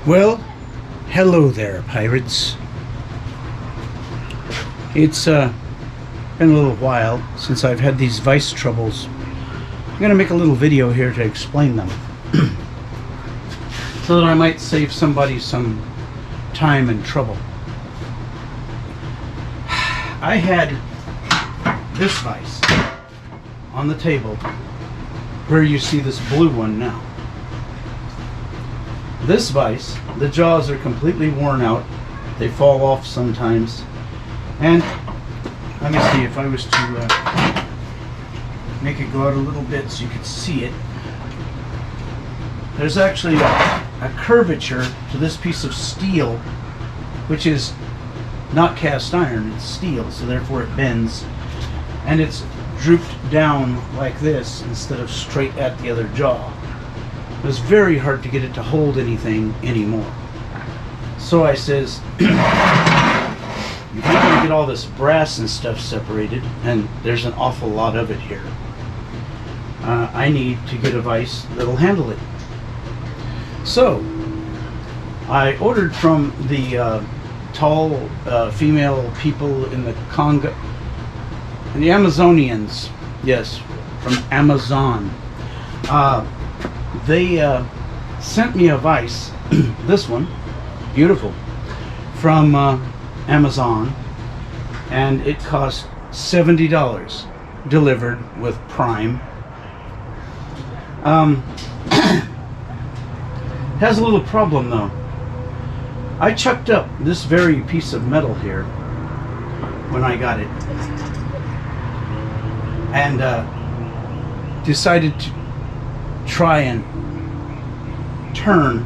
Well, hello there, pirates. It's been a little while since I've had these vice troubles. I'm going to make a little video here to explain them so that I might save somebody some time and trouble. I had this vise on the table where you see this blue one now. This vise, the jaws are completely worn out. They fall off sometimes. And let me see if I was to make it go out a little bit so you could see it. There's actually a curvature to this piece of steel, which is not cast iron, it's steel, so therefore it bends. And it's drooped down like this instead of straight at the other jaw. It was very hard to get it to hold anything anymore. So I says, if you're going to get all this brass and stuff separated, and there's an awful lot of it here, I need to get a vise that'll handle it. So I ordered from the tall female people in the Congo, the Amazonians, yes, from Amazon. They sent me a vise, this one, beautiful, from Amazon, and it cost $70 delivered with Prime. Has a little problem though. I chucked up this very piece of metal here when I got it, and decided to try and turn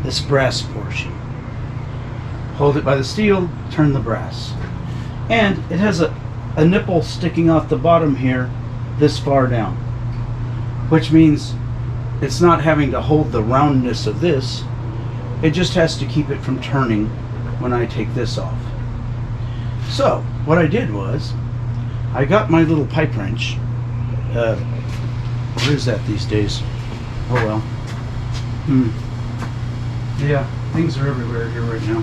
this brass portion. Hold it by the steel, turn the brass. And it has a nipple sticking off the bottom here this far down, which means it's not having to hold the roundness of this. It just has to keep it from turning when I take this off. So what I did was I got my little pipe wrench. Where is that these days? Oh well. Yeah, things are everywhere here right now.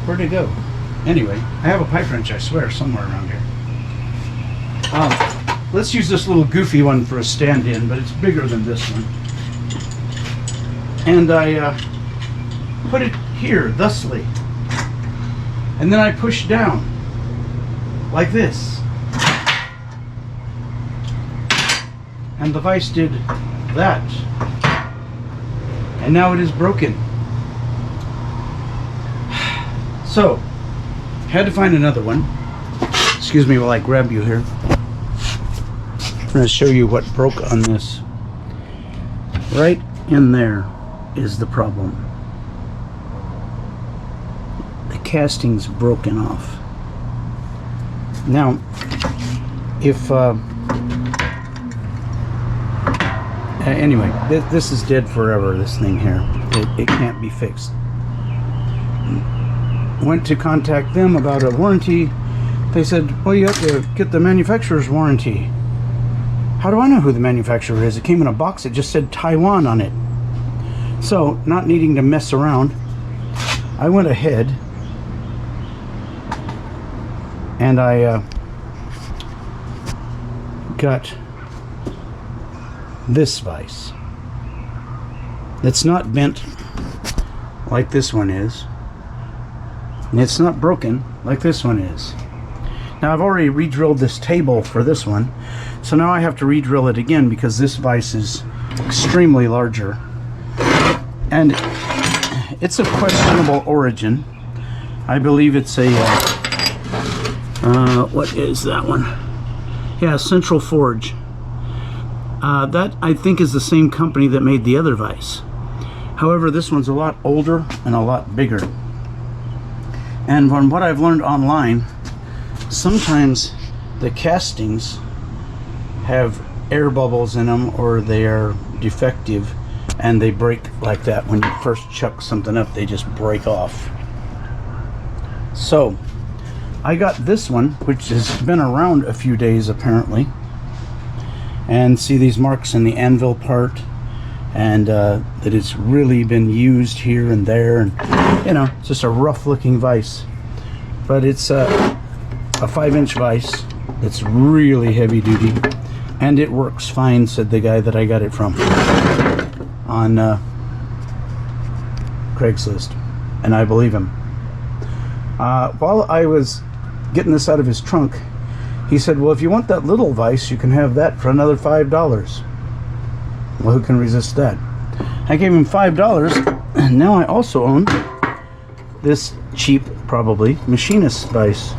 Where'd it go? Anyway, I have a pipe wrench, I swear, somewhere around here. Let's use this little goofy one for a stand-in, but it's bigger than this one. And I put it here, thusly. And then I push down, like this. And the vise did that. And now it is broken. So, had to find another one. Excuse me while I grab you here. I'm going to show you what broke on this. Right in there is the problem. The casting's broken off. Now, if anyway, this is dead forever, this thing here. It can't be fixed. Went to contact them about a warranty. They said, well, you have to get the manufacturer's warranty. How do I know who the manufacturer is? It came in a box, it just said Taiwan on it. So, not needing to mess around, I went ahead and I got this vise. It's not bent like this one is, and it's not broken like this one is. Now I've already re-drilled this table for this one, so now I have to re-drill it again because this vise is extremely larger, and it's of questionable origin. I believe it's a what is that one? Yeah, Central Forge. That I think is the same company that made the other vise. However, this one's a lot older and a lot bigger. And from what I've learned online, sometimes the castings have air bubbles in them, or they are defective and they break like that. When you first chuck something up, they just break off. So I got this one, which has been around a few days apparently, and see these marks in the anvil part and that it's really been used here and there, and it's just a rough looking vise. But it's a 5-inch vise. It's really heavy duty, and it works fine, said the guy that I got it from on Craigslist, and I believe him. While I was getting this out of his trunk, he said, well, if you want that little vise, you can have that for another $5. Well, who can resist that? I gave him $5, and now I also own this cheap, probably, machinist vise,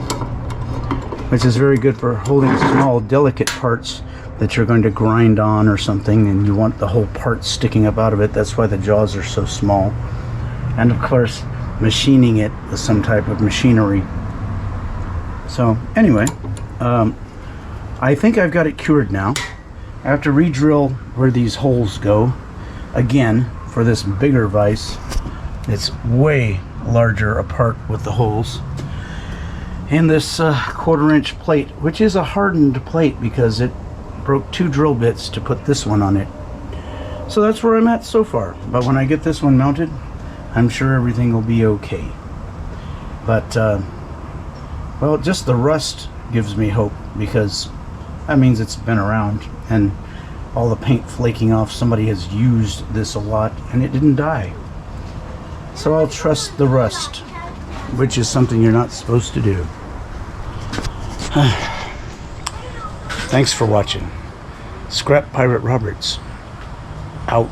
which is very good for holding small, delicate parts that you're going to grind on or something, and you want the whole part sticking up out of it. That's why the jaws are so small. And of course, machining it with some type of machinery. So anyway, I think I've got it cured now. I have to re-drill where these holes go again for this bigger vise. It's way larger apart with the holes. And this 1/4-inch plate, which is a hardened plate because it broke 2 drill bits to put this one on it. So that's where I'm at so far. But when I get this one mounted, I'm sure everything will be okay. But well, just the rust gives me hope, because that means it's been around, and all the paint flaking off, somebody has used this a lot and it didn't die. So I'll trust the rust, which is something you're not supposed to do. Thanks for watching. Scrap Pirate Roberts out.